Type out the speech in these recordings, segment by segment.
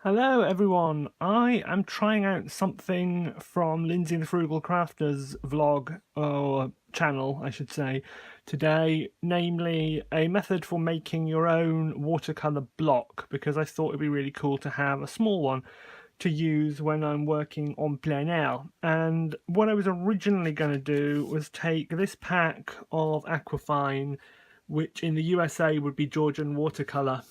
Hello everyone, I am trying out something from Lindsay The Frugal Crafter's vlog, or channel I should say, today, namely a method for making your own watercolour block, because I thought it'd be really cool to have a small one to use when I'm working on plein air. And what I was originally going to do was take this pack of Aquafine, which in the USA would be Georgian Watercolour,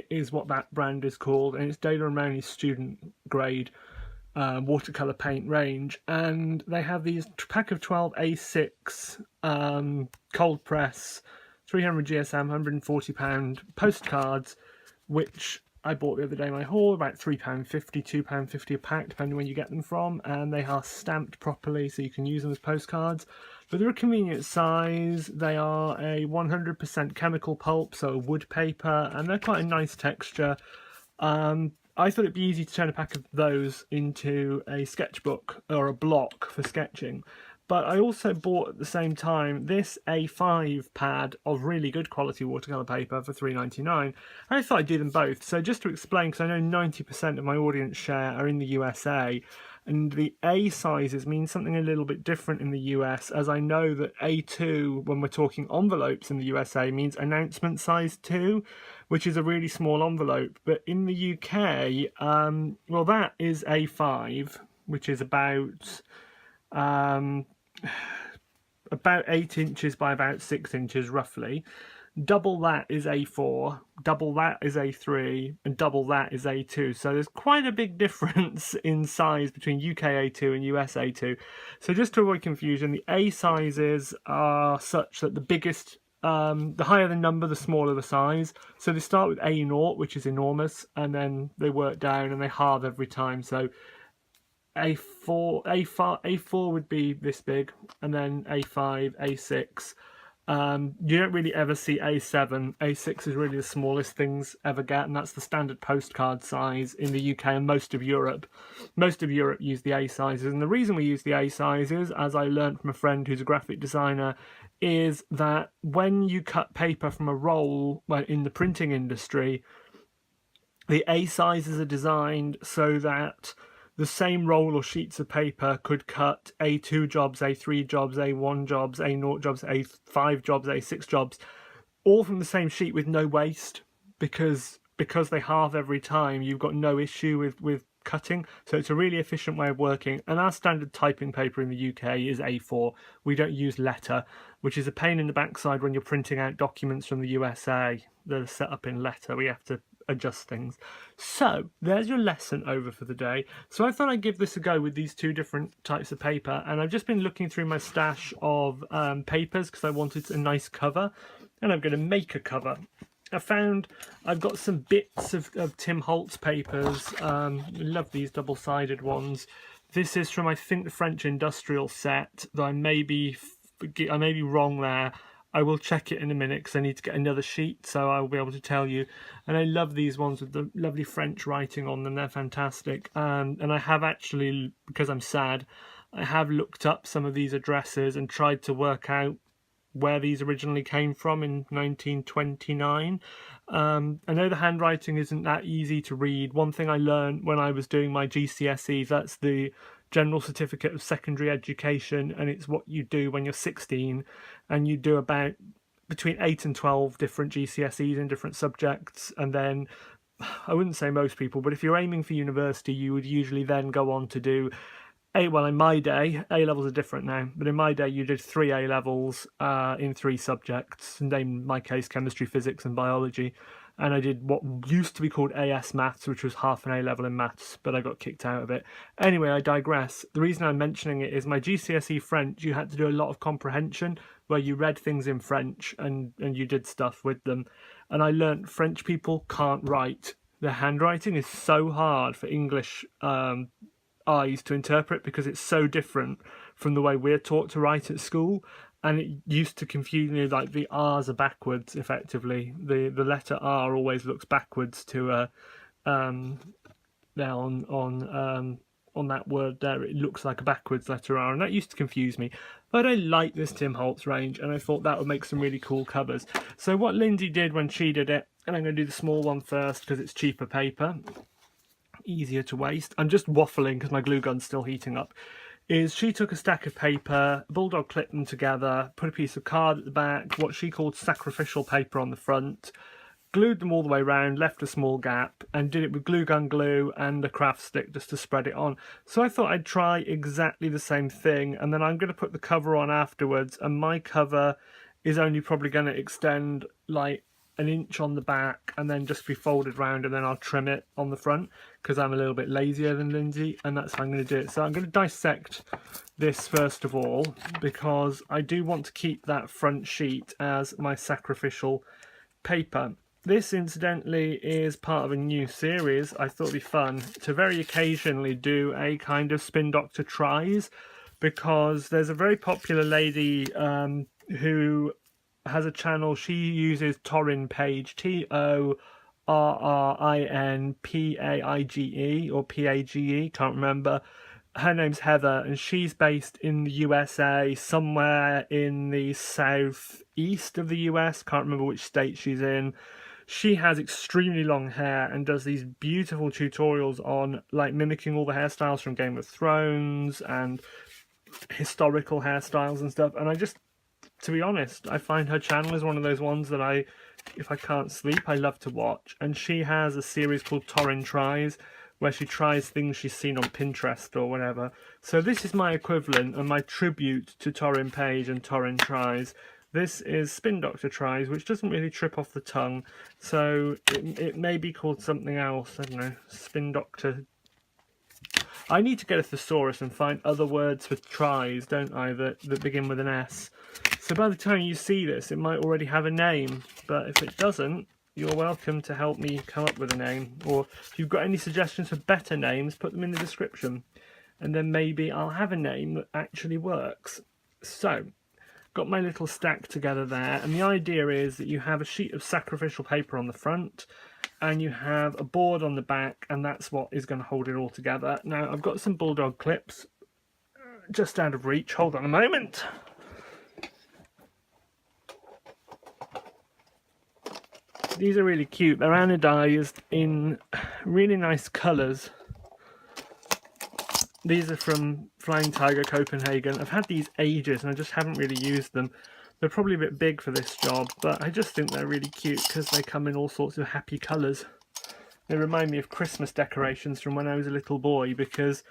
is what that brand is called, and it's Dana and Rowney's student grade watercolor paint range, and they have these pack of 12 A6 cold press 300 GSM £140 postcards, which I bought the other day in my haul, about £3.50, £2.50 a pack, depending where you get them from, and they are stamped properly so you can use them as postcards. But they're a convenient size. They are a 100% chemical pulp, so wood paper, and they're quite a nice texture. I thought it'd be easy to turn a pack of those into a sketchbook or a block for sketching. But I also bought at the same time this A5 pad of really good quality watercolour paper for £3.99. And I thought I'd do them both. So just to explain, because I know 90% of my audience share are in the USA, and the A sizes mean something a little bit different in the US, as I know that A2, when we're talking envelopes in the USA, means announcement size 2, which is a really small envelope. But in the UK, well, that is A5, which is about 8 inches by about 6 inches roughly. Double that is A4, double that is A3, and double that is A2. So there's quite a big difference in size between UK A2 and US A2. So just to avoid confusion, the A sizes are such that the biggest, the higher the number, the smaller the size. So they start with A0, which is enormous, and then they work down and they halve every time. So A4 would be this big, and then A5, A6. You don't really ever see A7. A6 is really the smallest things ever get, and that's the standard postcard size in the UK and most of Europe. Most of Europe use the A sizes, and the reason we use the A sizes, as I learned from a friend who's a graphic designer, is that when you cut paper from a roll, well, in the printing industry, the A sizes are designed so that the same roll or sheets of paper could cut A2 jobs, A3 jobs, A1 jobs, A0 jobs, A5 jobs, A6 jobs, all from the same sheet with no waste, because they halve every time. You've got no issue with cutting, so it's a really efficient way of working. And our standard typing paper in the UK is A4. We don't use letter, which is a pain in the backside when you're printing out documents from the USA that are set up in letter. We have to adjust things. So there's your lesson over for the day. So I thought I'd give this a go with these two different types of paper, and I've just been looking through my stash of papers because I wanted a nice cover, and I'm going to make a cover. I've got some bits of Tim Holtz papers. Love these double-sided ones. This is from, I think, the French industrial set, though I may be wrong there. I will check it in a minute because I need to get another sheet, so I'll be able to tell you. And I love these ones with the lovely French writing on them. They're fantastic. And I have actually, because I'm sad, I have looked up some of these addresses and tried to work out where these originally came from in 1929. I know the handwriting isn't that easy to read. One thing I learned when I was doing my GCSE, that's the General Certificate of Secondary Education, and it's what you do when you're 16, and you do about between 8 and 12 different GCSEs in different subjects, and then, I wouldn't say most people, but if you're aiming for university, you would usually then go on to do well, in my day, A-levels are different now, but in my day you did 3 A-levels in 3 subjects, and in my case chemistry, physics and biology, and I did what used to be called AS Maths, which was half an A-level in maths, but I got kicked out of it. Anyway, I digress. The reason I'm mentioning it is my GCSE French, you had to do a lot of comprehension, where you read things in French and you did stuff with them, and I learnt French people can't write. Their handwriting is so hard for English eyes to interpret because it's so different from the way we're taught to write at school, and it used to confuse me. Like the R's are backwards, effectively. The letter R always looks backwards to there on that word there, it looks like a backwards letter R, and that used to confuse me. But I like this Tim Holtz range, and I thought that would make some really cool covers. So what Lindsay did when she did it, and I'm going to do the small one first because it's cheaper paper. easier to waste. I'm just waffling because my glue gun's still heating up. Is she took a stack of paper, bulldog clipped them together, put a piece of card at the back, what she called sacrificial paper on the front, glued them all the way around, left a small gap, and did it with glue gun glue and a craft stick just to spread it on. So I thought I'd try exactly the same thing, and then I'm going to put the cover on afterwards, and my cover is only probably going to extend like an inch on the back and then just be folded round, and then I'll trim it on the front because I'm a little bit lazier than Lindsay, and that's how I'm going to do it. So I'm going to dissect this first of all because I do want to keep that front sheet as my sacrificial paper. This incidentally is part of a new series. I thought it'd be fun to very occasionally do a kind of Spindoctor Tries, because there's a very popular lady who has a channel. She uses Torrin Page, Torrinpaige or Page, can't remember. Her name's Heather, and she's based in the USA, somewhere in the southeast of the US. Can't remember which state she's in. She has extremely long hair and does these beautiful tutorials on like mimicking all the hairstyles from Game of Thrones and historical hairstyles and stuff. And I just, to be honest, I find her channel is one of those ones that if I can't sleep, I love to watch. And she has a series called Torrin Tries, where she tries things she's seen on Pinterest or whatever. So this is my equivalent and my tribute to Torrin Page and Torrin Tries. This is Spindoctor Tries, which doesn't really trip off the tongue, so it may be called something else. I don't know, Spindoctor. I need to get a thesaurus and find other words for tries, don't I, that begin with an S. So by the time you see this, it might already have a name, but if it doesn't, you're welcome to help me come up with a name. Or if you've got any suggestions for better names, put them in the description, and then maybe I'll have a name that actually works. So, got my little stack together there, and the idea is that you have a sheet of sacrificial paper on the front and you have a board on the back, and that's what is going to hold it all together. Now I've got some bulldog clips just out of reach. Hold on a moment. These are really cute. They're anodized in really nice colours. These are from Flying Tiger Copenhagen. I've had these ages and I just haven't really used them. They're probably a bit big for this job, but I just think they're really cute because they come in all sorts of happy colours. They remind me of Christmas decorations from when I was a little boy, because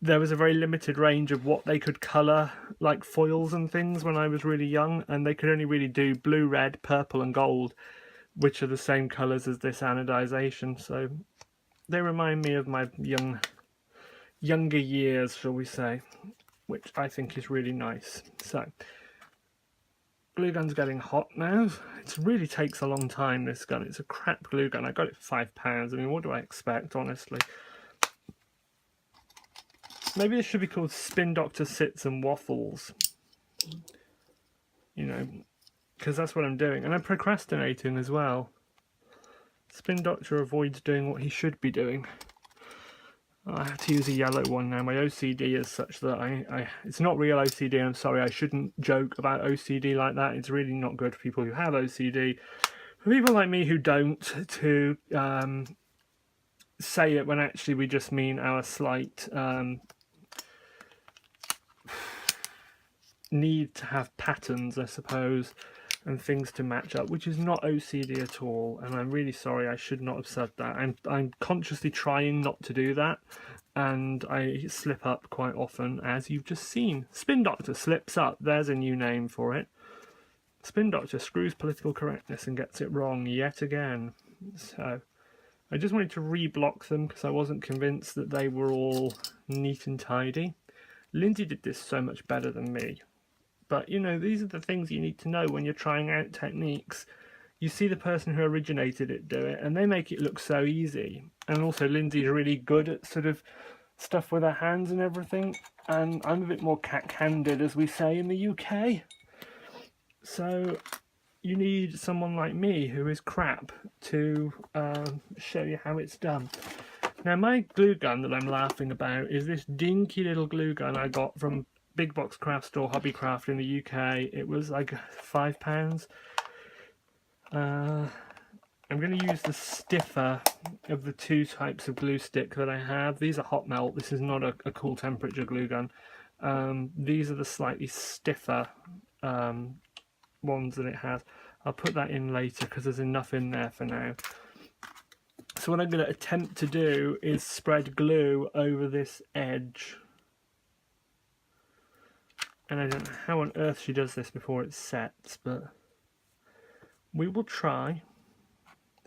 there was a very limited range of what they could colour, like foils and things, when I was really young, and they could only really do blue, red, purple and gold, which are the same colours as this anodization. So they remind me of my younger years, shall we say, which I think is really nice. So glue gun's getting hot now. It really takes a long time, this gun. It's a crap glue gun. I got it for £5. I mean, what do I expect, honestly? Maybe this should be called Spindoctor Sits and Waffles, you know, because that's what I'm doing. And I'm procrastinating as well. Spindoctor avoids doing what he should be doing. I have to use a yellow one now. My OCD is such that it's not real OCD. I'm sorry, I shouldn't joke about OCD like that. It's really not good for people who have OCD. For people like me who don't, to say it when actually we just mean our slight need to have patterns, I suppose, and things to match up, which is not OCD at all, and I'm really sorry. I should not have said that. I'm consciously trying not to do that, and I slip up quite often, as you've just seen. Spindoctor slips up. There's a new name for it. Spindoctor screws political correctness and gets it wrong yet again. So I just wanted to reblock them because I wasn't convinced that they were all neat and tidy. Lindsay did this so much better than me. But, you know, these are the things you need to know when you're trying out techniques. You see the person who originated it do it, and they make it look so easy. And also, Lindsay's really good at sort of stuff with her hands and everything. And I'm a bit more cack-handed, as we say in the UK. So you need someone like me who is crap to show you how it's done. Now, my glue gun that I'm laughing about is this dinky little glue gun I got from Big Box Craft Store, Hobbycraft in the UK. It was like £5. I'm going to use the stiffer of the two types of glue stick that I have. These are hot melt. This is not a cool temperature glue gun. These are the slightly stiffer ones that it has. I'll put that in later because there's enough in there for now. So what I'm going to attempt to do is spread glue over this edge. And I don't know how on earth she does this before it sets, but we will try.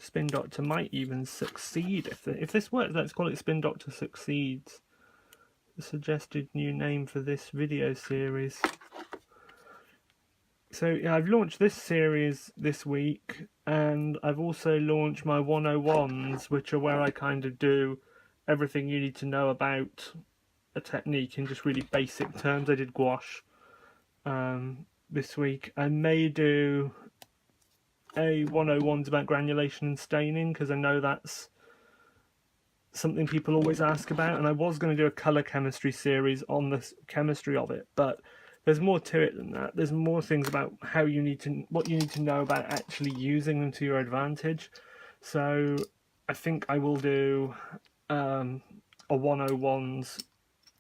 Spindoctor might even succeed. If this works, let's call it Spindoctor Succeeds. The suggested new name for this video series. So yeah, I've launched this series this week, and I've also launched my 101s, which are where I kind of do everything you need to know about a technique in just really basic terms. I did gouache this week. I may do a 101s about granulation and staining, because I know that's something people always ask about, and I was going to do a colour chemistry series on the chemistry of it, but there's more to it than that. There's more things about how you need to, what you need to know about actually using them to your advantage. So I think I will do a 101s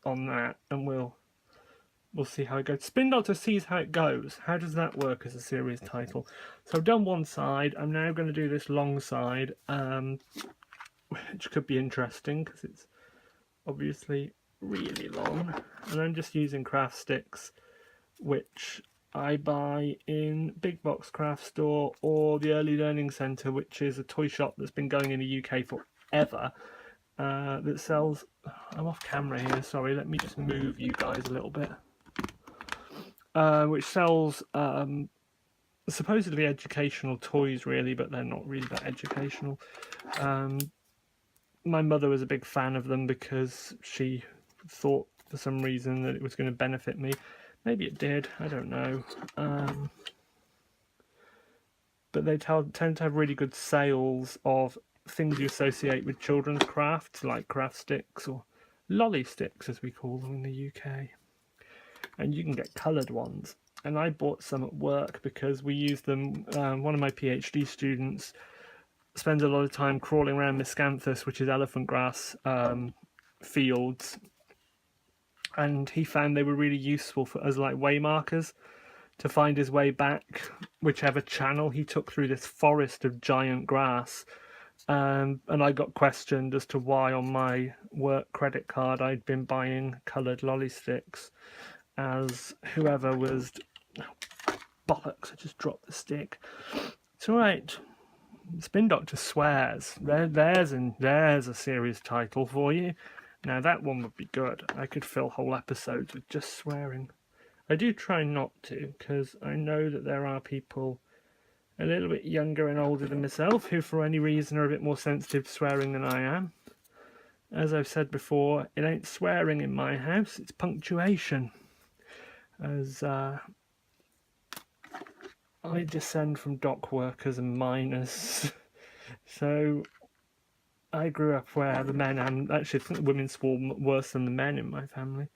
on that, and we'll see how it goes. Spindoctor sees how it goes. How does that work as a series title? So I've done one side. I'm now going to do this long side, which could be interesting because it's obviously really long. And I'm just using craft sticks, which I buy in Big Box Craft Store or the Early Learning Centre, which is a toy shop that's been going in the UK forever, that sells... I'm off camera here, sorry, let me just move you guys a little bit. Which sells supposedly educational toys, really, but they're not really that educational. My mother was a big fan of them because she thought for some reason that it was going to benefit me. Maybe it did, I don't know. But they tend to have really good sales of things you associate with children's crafts, like craft sticks or lolly sticks, as we call them in the UK. And you can get coloured ones. And I bought some at work because we use them. One of my PhD students spends a lot of time crawling around miscanthus, which is elephant grass fields, and he found they were really useful for as like way markers to find his way back whichever channel he took through this forest of giant grass. And I got questioned as to why on my work credit card I'd been buying coloured lolly sticks, as whoever was... Oh, bollocks, I just dropped the stick. It's alright. Spindoctor swears. There's a series title for you. Now that one would be good. I could fill whole episodes with just swearing. I do try not to, because I know that there are people a little bit younger and older than myself who for any reason are a bit more sensitive to swearing than I am. As I've said before, it ain't swearing in my house, it's punctuation. As I descend from dock workers and miners, so I grew up where the men, and actually I think the women swore worse than the men in my family.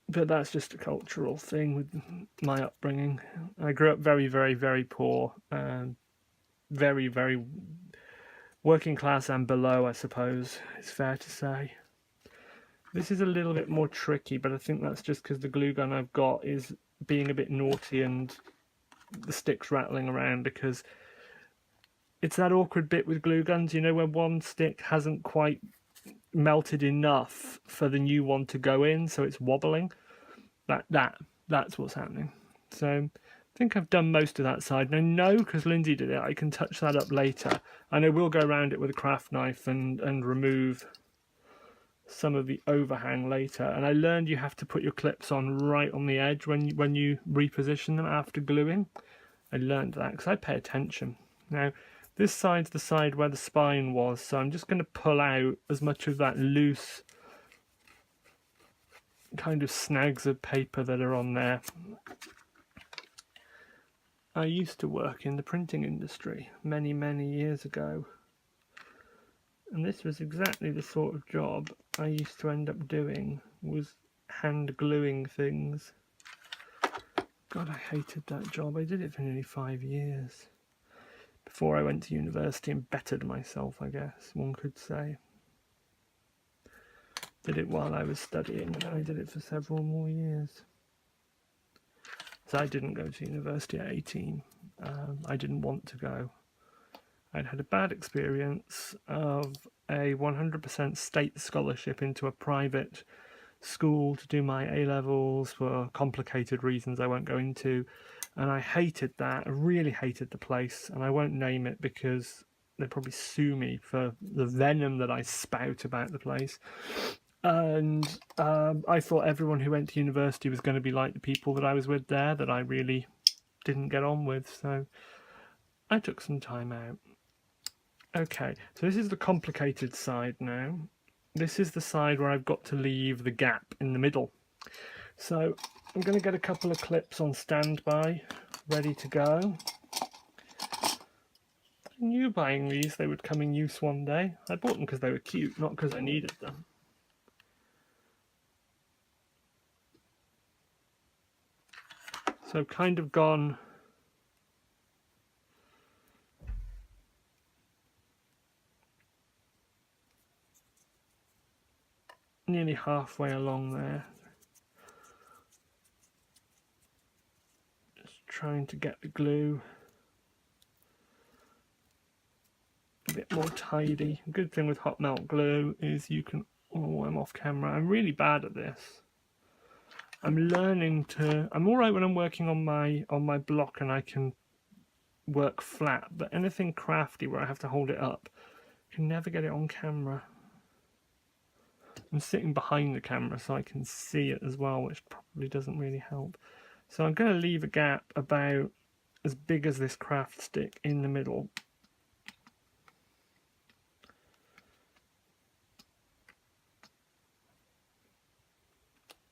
But that's just a cultural thing with my upbringing. I grew up very, very, very poor, very, very working class and below, I suppose it's fair to say. This is a little bit more tricky, but I think that's just because the glue gun I've got is being a bit naughty and the stick's rattling around, because it's that awkward bit with glue guns, you know, when one stick hasn't quite melted enough for the new one to go in, so it's wobbling. That's what's happening. So I think I've done most of that side. Now, no, because Lindsay did it, I can touch that up later. And I will go around it with a craft knife and remove some of the overhang later. And I learned you have to put your clips on right on the edge when you reposition them after gluing. I learned that because I pay attention. Now, this side's the side where the spine was, so I'm just going to pull out as much of that loose kind of snags of paper that are on there. I used to work in the printing industry many, many years ago, and this was exactly the sort of job I used to end up doing, was hand gluing things. God, I hated that job. I did it for nearly 5 years. before I went to university and bettered myself, I guess one could say. Did it while I was studying, and I did it for several more years. So I didn't go to university at 18. I didn't want to go. I'd had a bad experience of a 100% state scholarship into a private school to do my A-levels for complicated reasons I won't go into, and I hated that. I really hated the place, and I won't name it because they'd probably sue me for the venom that I spout about the place. And I thought everyone who went to university was going to be like the people that I was with there, that I really didn't get on with, so I took some time out. Okay, so this is the complicated side now. This is the side where I've got to leave the gap in the middle. So I'm going to get a couple of clips on standby, ready to go. I knew buying these, they would come in use one day. I bought them because they were cute, not because I needed them. So I've kind of gone nearly halfway along there. Just trying to get the glue a bit more tidy. A good thing with hot melt glue is you can, oh, I'm off camera. I'm really bad at this. I'm learning to, I'm all right when I'm working on my block and I can work flat, but anything crafty where I have to hold it up, I can never get it on camera. I'm sitting behind the camera so I can see it as well, which probably doesn't really help. So I'm going to leave a gap about as big as this craft stick in the middle.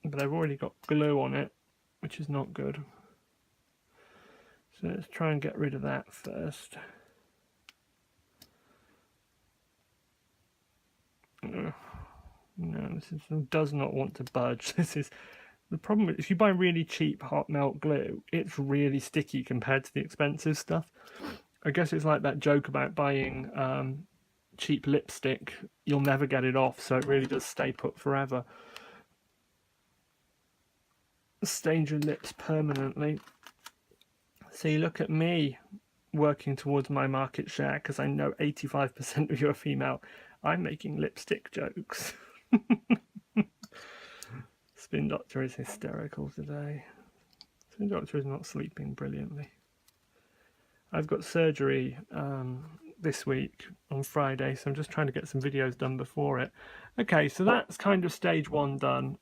But I've already got glue on it, which is not good. So let's try and get rid of that first. No, this does not want to budge. This is the problem. If you buy really cheap hot melt glue, it's really sticky compared to the expensive stuff. I guess it's like that joke about buying cheap lipstick. You'll never get it off, so it really does stay put forever. Stain your lips permanently. So you look at me working towards my market share because I know 85% of you are female. I'm making lipstick jokes. Spindoctor is hysterical today. Spindoctor is not sleeping brilliantly. I've got surgery this week on Friday, so I'm just trying to get some videos done before it. Okay, so that's kind of stage one done.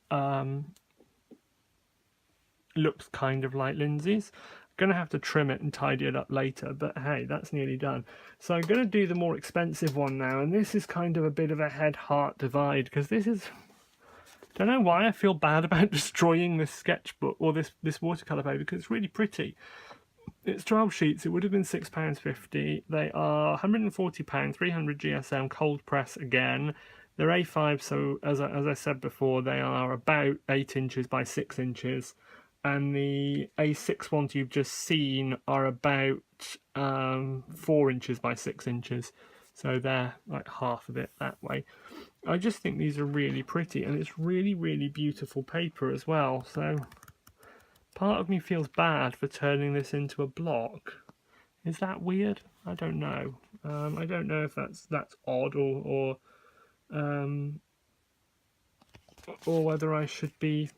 Looks kind of like Lindsay's. I'm going to have to trim it and tidy it up later, but hey, that's nearly done. So I'm going to do the more expensive one now, and this is kind of a bit of a head-heart divide, because this is... I don't know why I feel bad about destroying this sketchbook, or this watercolour paper, because it's really pretty. It's 12 sheets, it would have been £6.50. They are £140, 300 GSM, cold press again. They're A5, so as I said before, they are about 8 inches by 6 inches. And the A6 ones you've just seen are about 4 inches by 6 inches. So they're like half of it that way. I just think these are really pretty, and it's really, really beautiful paper as well. So part of me feels bad for turning this into a block. Is that weird? I don't know. I don't know if that's odd or whether I should be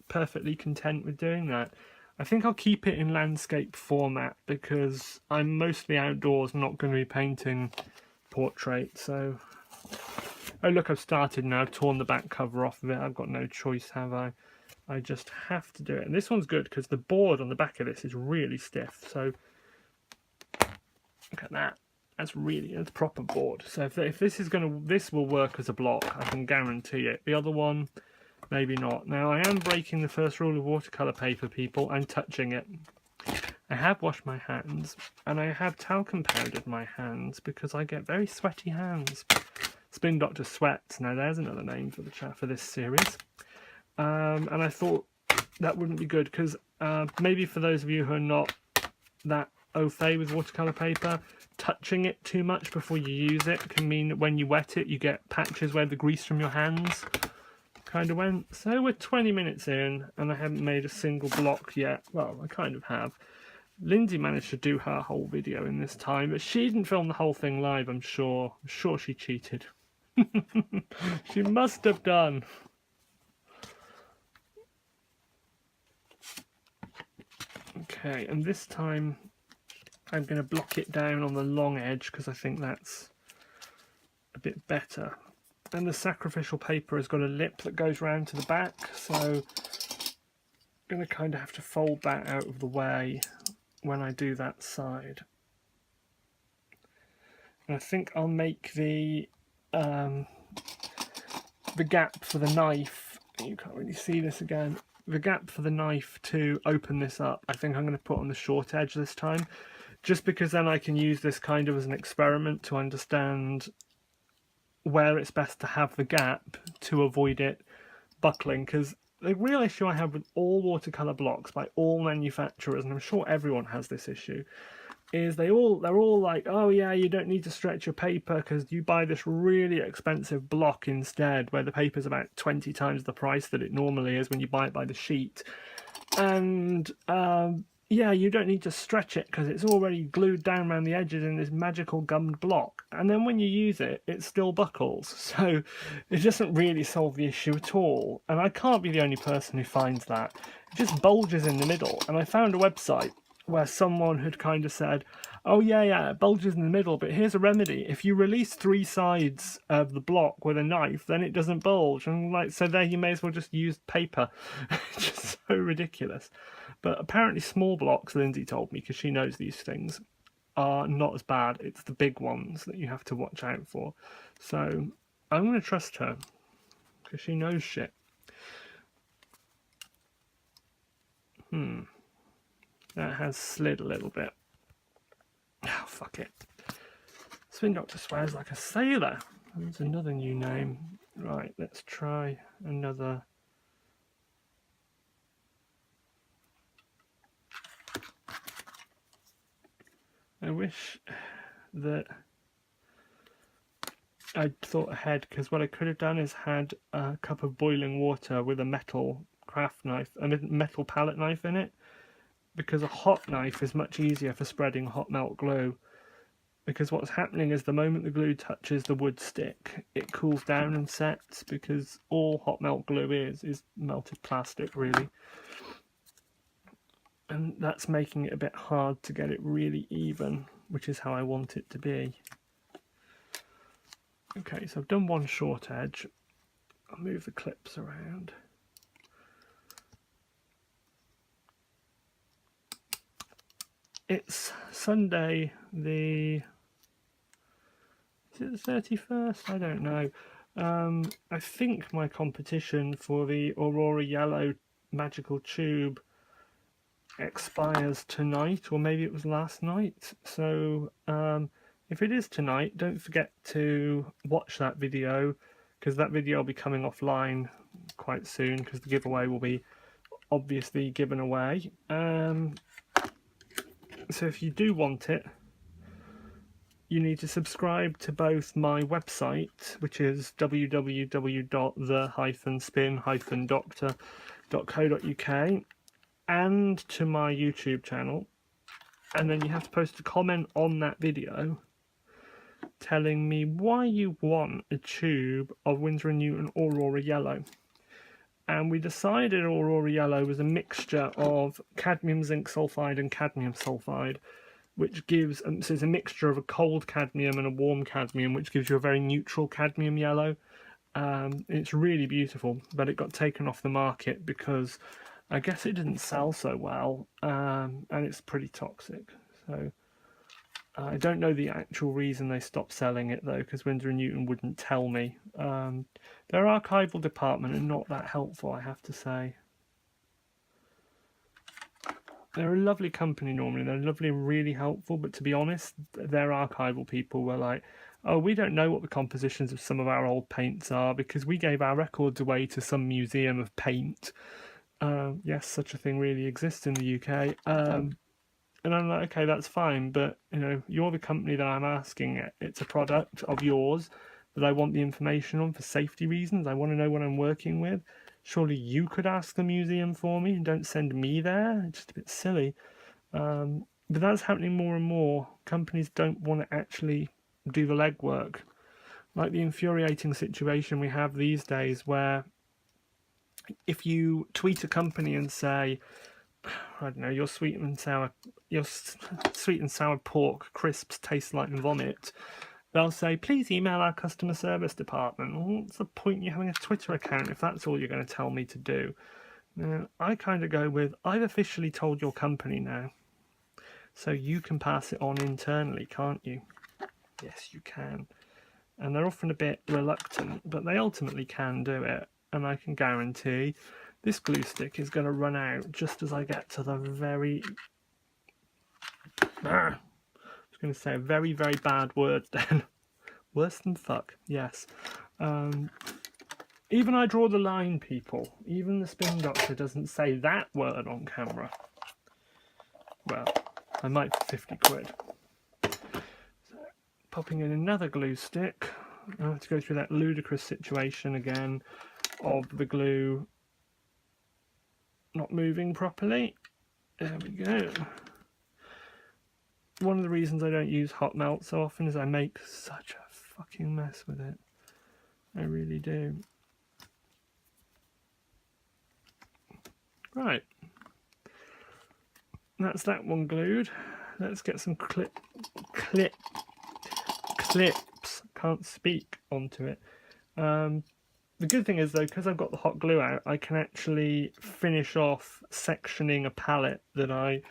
perfectly content with doing that. I think I'll keep it in landscape format because I'm mostly outdoors, not going to be painting portrait. So, oh look, I've started now. I've torn the back cover off of it. I've got no choice, have I? I just have to do it. And this one's good because the board on the back of this is really stiff. So look at that. That's proper board. So if this will work as a block, I can guarantee it. The other one, maybe not. Now I am breaking the first rule of watercolour paper, people. I'm touching it. I have washed my hands, and I have talcum powdered my hands because I get very sweaty hands. Spindoctor Sweats. Now there's another name for this series. And I thought that wouldn't be good because maybe for those of you who are not that au fait with watercolour paper. Touching it too much before you use it can mean that when you wet it, you get patches where the grease from your hands kind of went. So we're 20 minutes in, and I haven't made a single block yet. Well, I kind of have. Lindsay managed to do her whole video in this time, but she didn't film the whole thing live, I'm sure. I'm sure she cheated. She must have done. Okay, and this time I'm going to block it down on the long edge because I think that's a bit better. And the sacrificial paper has got a lip that goes round to the back, so I'm going to kind of have to fold that out of the way when I do that side. And I think I'll make the gap for the knife, you can't really see this again, the gap for the knife to open this up, I think I'm going to put on the short edge this time, just because then I can use this kind of as an experiment to understand where it's best to have the gap to avoid it buckling. Because the real issue I have with all watercolour blocks by all manufacturers, and I'm sure everyone has this issue, is they're all like, oh yeah, you don't need to stretch your paper because you buy this really expensive block instead, where the paper's about 20 times the price that it normally is when you buy it by the sheet. And yeah, you don't need to stretch it because it's already glued down around the edges in this magical gummed block. And then when you use it, it still buckles. So it doesn't really solve the issue at all. And I can't be the only person who finds that. It just bulges in the middle. And I found a website where someone had kind of said, oh yeah, it bulges in the middle, but here's a remedy. If you release 3 sides of the block with a knife, then it doesn't bulge. And like, so there you may as well just use paper. Just so ridiculous. But apparently small blocks, Lindsay told me, because she knows these things, are not as bad. It's the big ones that you have to watch out for. So I'm going to trust her, because she knows shit. That has slid a little bit. Oh, fuck it. Spindoctor swears like a sailor. That's another new name. Right, let's try another. I wish that I'd thought ahead, because what I could have done is had a cup of boiling water with a metal craft knife, a metal palette knife in it, because a hot knife is much easier for spreading hot melt glue, because what's happening is the moment the glue touches the wood stick, it cools down and sets, because all hot melt glue is melted plastic, really. And that's making it a bit hard to get it really even, which is how I want it to be. Okay, so I've done one short edge. I'll move the clips around. It's Sunday, is it the 31st? I don't know. I think my competition for the Aurora Yellow Magical Tube expires tonight, or maybe it was last night. So if it is tonight, don't forget to watch that video, because that video will be coming offline quite soon, because the giveaway will be obviously given away. So if you do want it, you need to subscribe to both my website, which is www.the-spin-doctor.co.uk, and to my YouTube channel. And then you have to post a comment on that video telling me why you want a tube of Winsor Newton Aurora Yellow. And we decided Aurora Yellow was a mixture of cadmium zinc sulfide and cadmium sulfide, which gives, so it's a mixture of a cold cadmium and a warm cadmium, which gives you a very neutral cadmium yellow. It's really beautiful, but it got taken off the market because I guess it didn't sell so well, and it's pretty toxic. So I don't know the actual reason they stopped selling it though, because Winsor Newton wouldn't tell me. Their archival department are not that helpful, I have to say. They're a lovely company normally, they're lovely and really helpful, but to be honest, their archival people were like, oh, we don't know what the compositions of some of our old paints are because we gave our records away to some museum of paint. Yes, such a thing really exists in the UK. And I'm like, okay, that's fine, but you know, you're the company that I'm asking it. It's a product of yours that I want the information on for safety reasons. I want to know what I'm working with. Surely you could ask the museum for me and don't send me there. It's just a bit silly. But that's happening more and more. Companies don't want to actually do the legwork. Like the infuriating situation we have these days where if you tweet a company and say, I don't know, your sweet and sour pork crisps taste like vomit, they'll say, please email our customer service department. Well, what's the point in you having a Twitter account if that's all you're going to tell me to do? Now, I kind of go with, I've officially told your company now, so you can pass it on internally, can't you? Yes, you can. And they're often a bit reluctant, but they ultimately can do it. And I can guarantee this glue stick is going to run out just as I get to the very... I was going to say a very, very bad word then. Worse than fuck, yes. Even I draw the line, people. Even the Spindoctor doesn't say that word on camera. Well, I might for 50 quid. So, popping in another glue stick. I have to go through that ludicrous situation again of the glue not moving properly. There we go. One of the reasons I don't use hot melt so often is I make such a fucking mess with it. I really do. Right. That's that one glued. Let's get some clips. Can't speak onto it. The good thing is though, because I've got the hot glue out, I can actually finish off sectioning a palette that I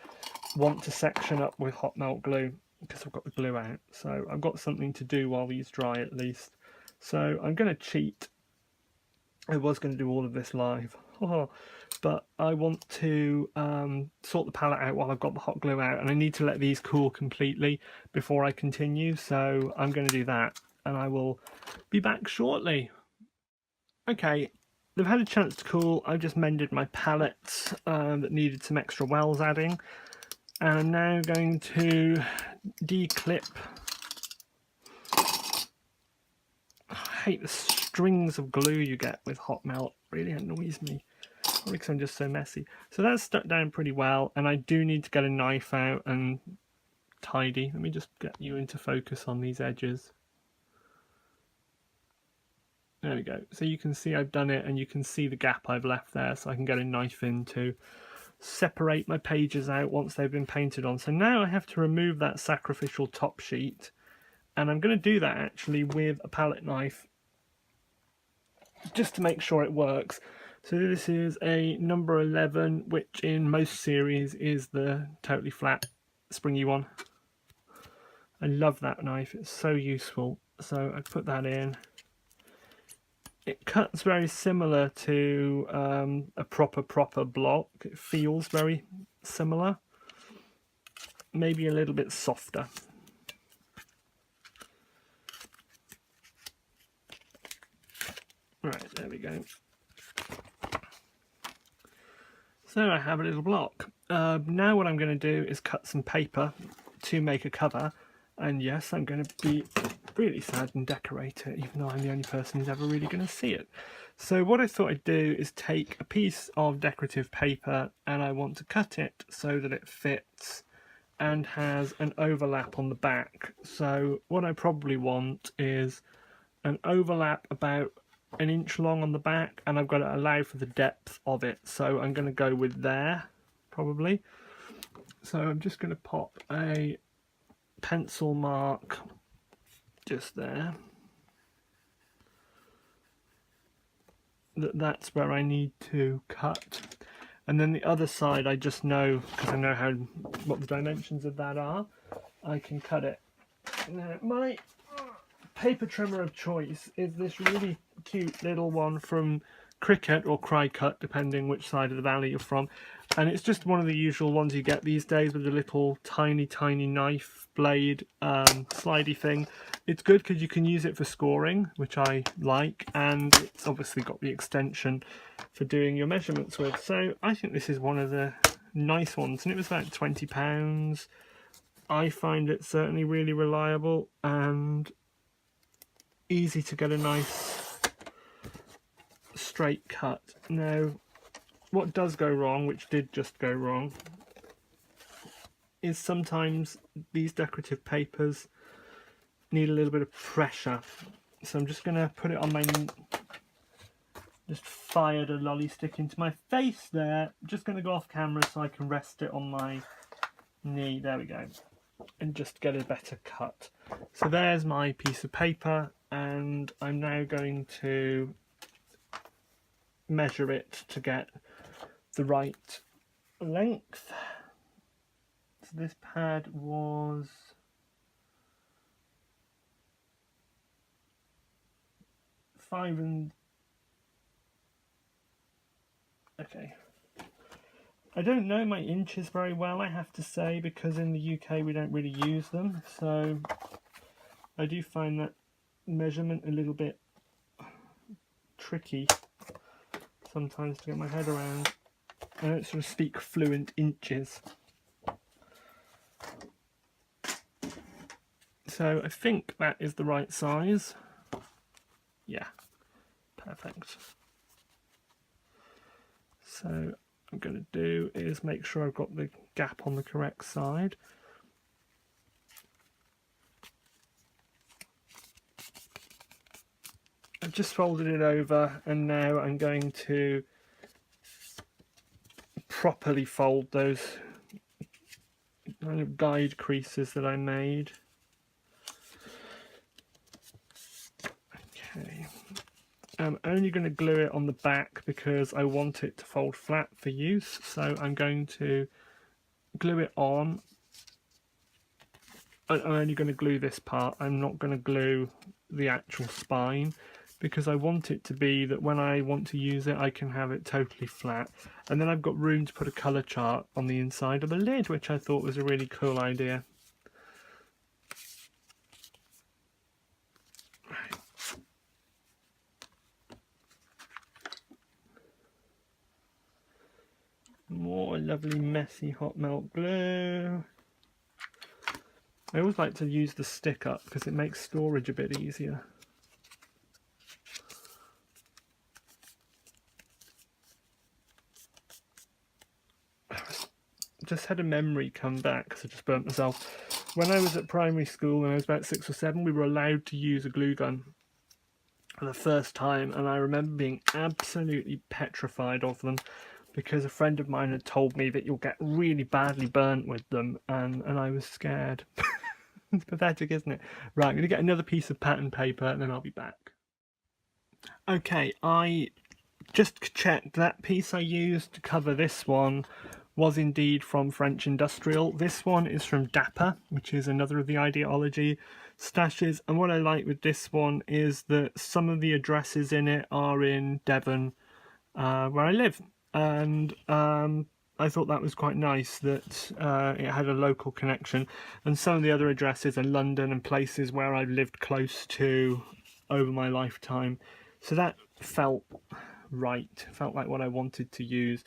want to section up with hot melt glue because I've got the glue out. So I've got something to do while these dry at least. So I'm going to cheat. I was going to do all of this live, but I want to sort the palette out while I've got the hot glue out, and I need to let these cool completely before I continue. So I'm going to do that, and I will be back shortly. Okay, they've had a chance to cool. I've just mended my palettes that needed some extra wells adding, and I'm now going to declip. I hate the strings of glue you get with hot melt. It really annoys me, probably because I'm just so messy. So that's stuck down pretty well, and I do need to get a knife out and tidy. Let me just get you into focus on these edges. There we go. So you can see I've done it, and you can see the gap I've left there, so I can get a knife in to separate my pages out once they've been painted on. So now I have to remove that sacrificial top sheet, and I'm going to do that actually with a palette knife just to make sure it works. So this is a number 11, which in most series is the totally flat springy one. I love that knife, it's so useful. So I put that in. It cuts very similar to a proper block. It feels very similar, maybe a little bit softer. Right, there we go. So I have a little block. Now what I'm going to do is cut some paper to make a cover, and yes, I'm going to be really sad and decorate it, even though I'm the only person who's ever really going to see it. So what I thought I'd do is take a piece of decorative paper, and I want to cut it so that it fits and has an overlap on the back. So what I probably want is an overlap about an inch long on the back, and I've got to allow for the depth of it, so I'm going to go with there probably. So I'm just going to pop a pencil mark just there. That's where I need to cut, and then the other side I just know, because I know what the dimensions of that are, I can cut it. Now my paper trimmer of choice is this really cute little one from Cricut or Cricut, depending which side of the valley you're from, and it's just one of the usual ones you get these days with a little tiny knife blade slidey thing. It's good because you can use it for scoring, which I like, and it's obviously got the extension for doing your measurements with. So I think this is one of the nice ones, and it was about £20. I find it certainly really reliable and easy to get a nice straight cut. Now, what does go wrong, which did just go wrong, is sometimes these decorative papers need a little bit of pressure. So I'm just going to put it on my... Just fired a lolly stick into my face there. I'm just going to go off camera so I can rest it on my knee. There we go. And just get a better cut. So there's my piece of paper, and I'm now going to measure it to get the right length. So this pad was okay. I don't know my inches very well, I have to say, because in the UK we don't really use them, so I do find that measurement a little bit tricky sometimes to get my head around. I don't sort of speak fluent inches. So I think that is the right size. Yeah, perfect. So I'm going to do is make sure I've got the gap on the correct side. I've just folded it over, and now I'm going to properly fold those kind of guide creases that I made. Okay. I'm only going to glue it on the back because I want it to fold flat for use, so I'm going to glue it on. I'm only going to glue this part. I'm not going to glue the actual spine because I want it to be that when I want to use it I can have it totally flat, and then I've got room to put a colour chart on the inside of the lid, which I thought was a really cool idea. More lovely messy hot melt glue. I always like to use the stick up because it makes storage a bit easier. Just had a memory come back because I just burnt myself. When I was at primary school, when I was about 6 or 7, we were allowed to use a glue gun for the first time, and I remember being absolutely petrified of them because a friend of mine had told me that you'll get really badly burnt with them, and I was scared. It's pathetic, isn't it? Right, I'm going to get another piece of pattern paper and then I'll be back. Okay, I just checked that piece I used to cover this one was indeed from French Industrial. This one is from Dapper, which is another of the Idea-ology stashes, and what I like with this one is that some of the addresses in it are in Devon, where I live, and I thought that was quite nice that it had a local connection, and some of the other addresses are London and places where I've lived close to over my lifetime, so that felt right, felt like what I wanted to use.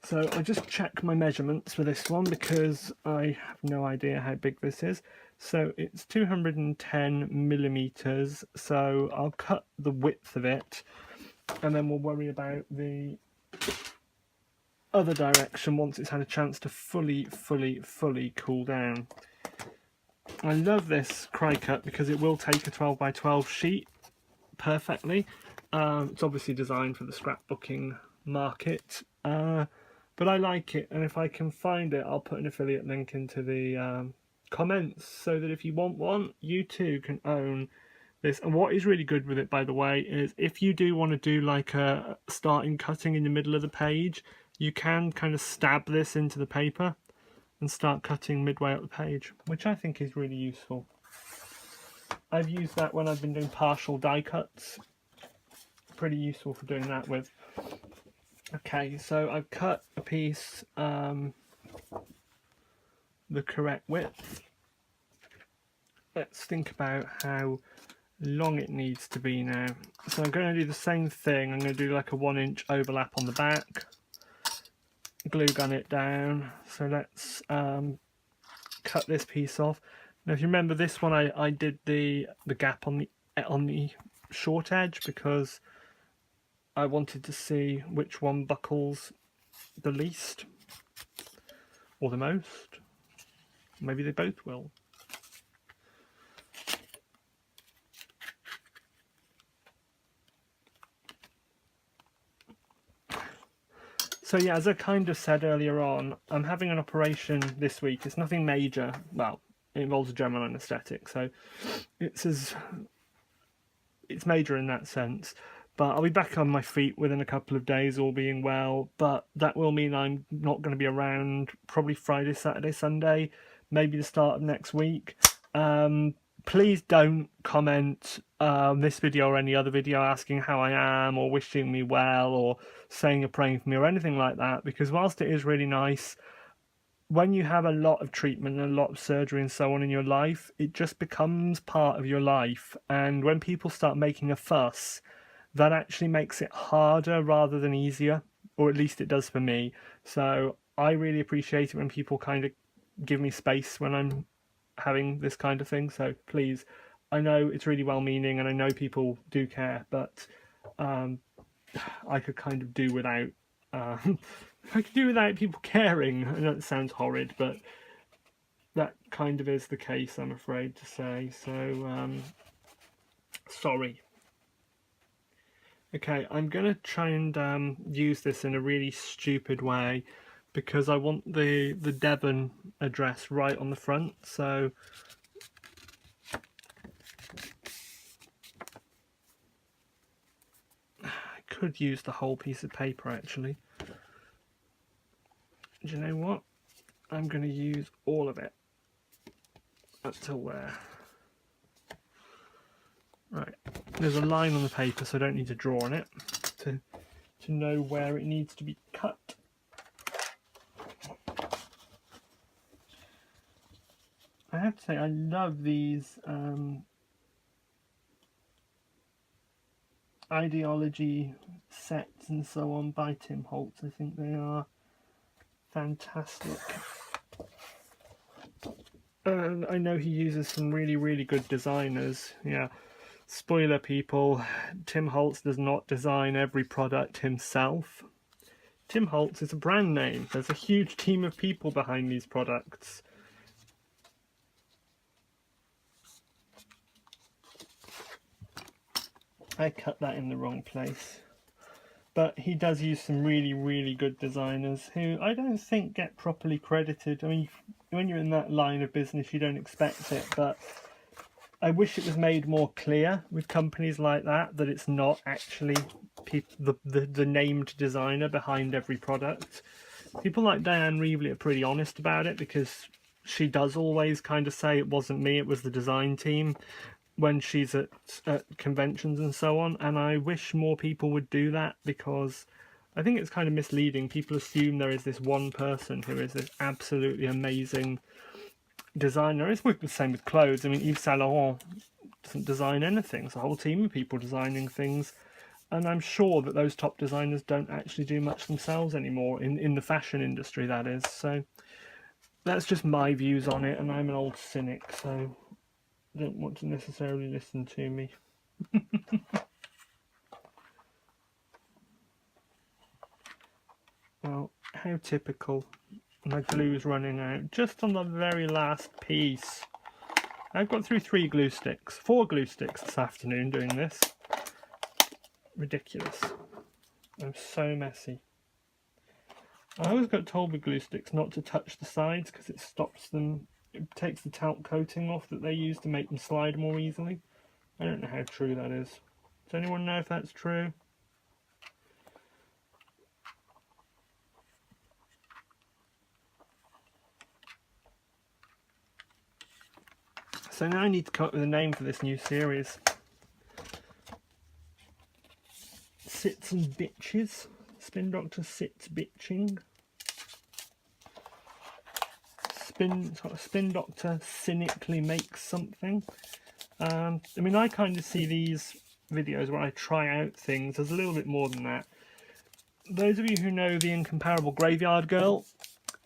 So I just checked my measurements for this one because I have no idea how big this is. So it's 210 millimeters, so I'll cut the width of it and then we'll worry about the other direction once it's had a chance to fully cool down. I love this Cricut because it will take a 12 by 12 sheet perfectly. It's obviously designed for the scrapbooking market, but I like it, and if I can find it I'll put an affiliate link into the comments so that if you want one you too can own this. And what is really good with it, by the way, is if you do want to do like a starting cutting in the middle of the page, you can kind of stab this into the paper and start cutting midway up the page, which I think is really useful. I've used that when I've been doing partial die cuts. Pretty useful for doing that with. Okay, so I've cut a piece the correct width. Let's think about how long it needs to be now. So I'm going to do the same thing. I'm going to do like a 1 inch overlap on the back, glue gun it down. So let's cut this piece off. Now if you remember this one, I did the gap on the short edge because I wanted to see which one buckles the least or the most. Maybe they both will. So yeah, as I kind of said earlier on, I'm having an operation this week. It's nothing major. Well, it involves a general anaesthetic, so it's major in that sense. But I'll be back on my feet within a couple of days, all being well. But that will mean I'm not going to be around probably Friday, Saturday, Sunday, maybe the start of next week. Please don't comment this video or any other video asking how I am or wishing me well or saying you're praying for me or anything like that, because whilst it is really nice, when you have a lot of treatment and a lot of surgery and so on in your life, it just becomes part of your life. And when people start making a fuss, that actually makes it harder rather than easier, or at least it does for me. So I really appreciate it when people kind of give me space when I'm having this kind of thing. So please, I know it's really well meaning and I know people do care, but I could kind of do without I could do without people caring. I know it sounds horrid, but that kind of is the case, I'm afraid to say. So sorry. Okay, I'm gonna try and use this in a really stupid way because I want the Devon address right on the front. So I could use the whole piece of paper actually. Do you know what? I'm going to use all of it up till there. Right, there's a line on the paper, so I don't need to draw on it to know where it needs to be cut. I have to say, I love these Idea-ology sets and so on by Tim Holtz. I think they are fantastic. And I know he uses some really, really good designers. Yeah, spoiler people, Tim Holtz does not design every product himself. Tim Holtz is a brand name. There's a huge team of people behind these products. I cut that in the wrong place. But he does use some really, really good designers who I don't think get properly credited. I mean, when you're in that line of business, you don't expect it, but I wish it was made more clear with companies like that it's not actually the named designer behind every product. People like Diane Reevely are pretty honest about it because she does always kind of say it wasn't me, it was the design team when she's at conventions and so on, and I wish more people would do that because I think it's kind of misleading. People assume there is this one person who is this absolutely amazing designer. It's the same with clothes. I mean, Yves Saint Laurent doesn't design anything. It's a whole team of people designing things, and I'm sure that those top designers don't actually do much themselves anymore in the fashion industry, that is. So that's just my views on it, and I'm an old cynic, so don't want to necessarily listen to me. Well, how typical. My glue's running out just on the very last piece. I've got through 4 glue sticks this afternoon doing this. Ridiculous. I'm so messy. I always got told with glue sticks not to touch the sides because it stops them. It takes the talc coating off that they use to make them slide more easily. I don't know how true that is. Does anyone know if that's true? So now I need to come up with a name for this new series. Sits and Bitches. Spindoctor Sits Bitching. Spindoctor Cynically Makes Something. I mean, I kind of see these videos where I try out things as a little bit more than that. those of you who know the Incomparable Graveyard Girl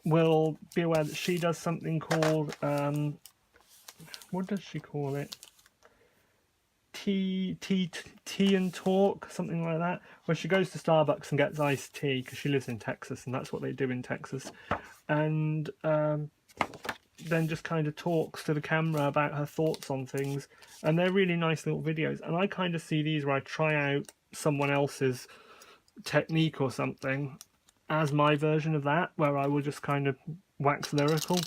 will be aware that she does something called, what does she call it? Tea and talk, something like that, where she goes to Starbucks and gets iced tea because she lives in Texas and that's what they do in Texas, and then just kind of talks to the camera about her thoughts on things, and they're really nice little videos. And I kind of see these where I try out someone else's technique or something as my version of that, where I will just kind of wax lyrical.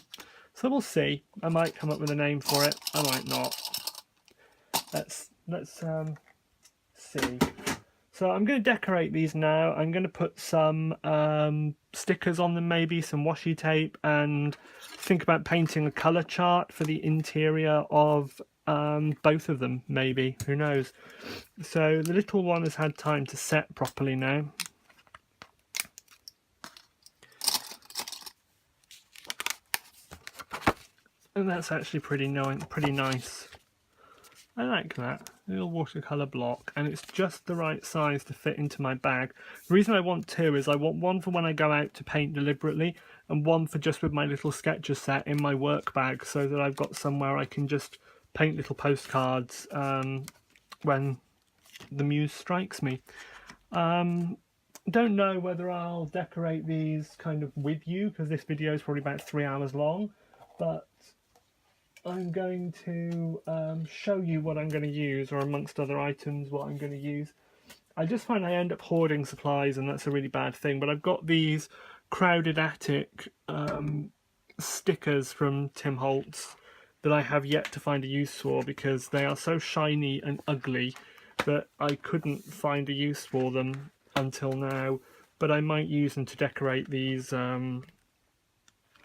So we'll see. I might come up with a name for it, I might not. Let's see. So I'm going to decorate these now. I'm going to put some stickers on them, maybe some washi tape, and think about painting a colour chart for the interior of both of them, maybe. Who knows? So the little one has had time to set properly now. And that's actually pretty nice. I like that. A little watercolour block, and it's just the right size to fit into my bag. The reason I want two is I want one for when I go out to paint deliberately, and one for just with my little sketcher set in my work bag, so that I've got somewhere I can just paint little postcards when the muse strikes me. Don't know whether I'll decorate these kind of with you, because this video is probably about 3 hours long, but I'm going to show you what I'm going to use, or amongst other items what I'm going to use. I just find I end up hoarding supplies, and that's a really bad thing, but I've got these Crowded Attic stickers from Tim Holtz that I have yet to find a use for, because they are so shiny and ugly that I couldn't find a use for them until now. But I might use them to decorate these.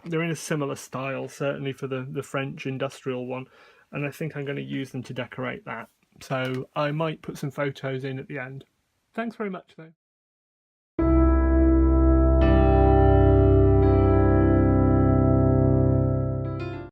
They're in a similar style, certainly for the French industrial one, and I think I'm going to use them to decorate that. So I might put some photos in at the end. Thanks very much though.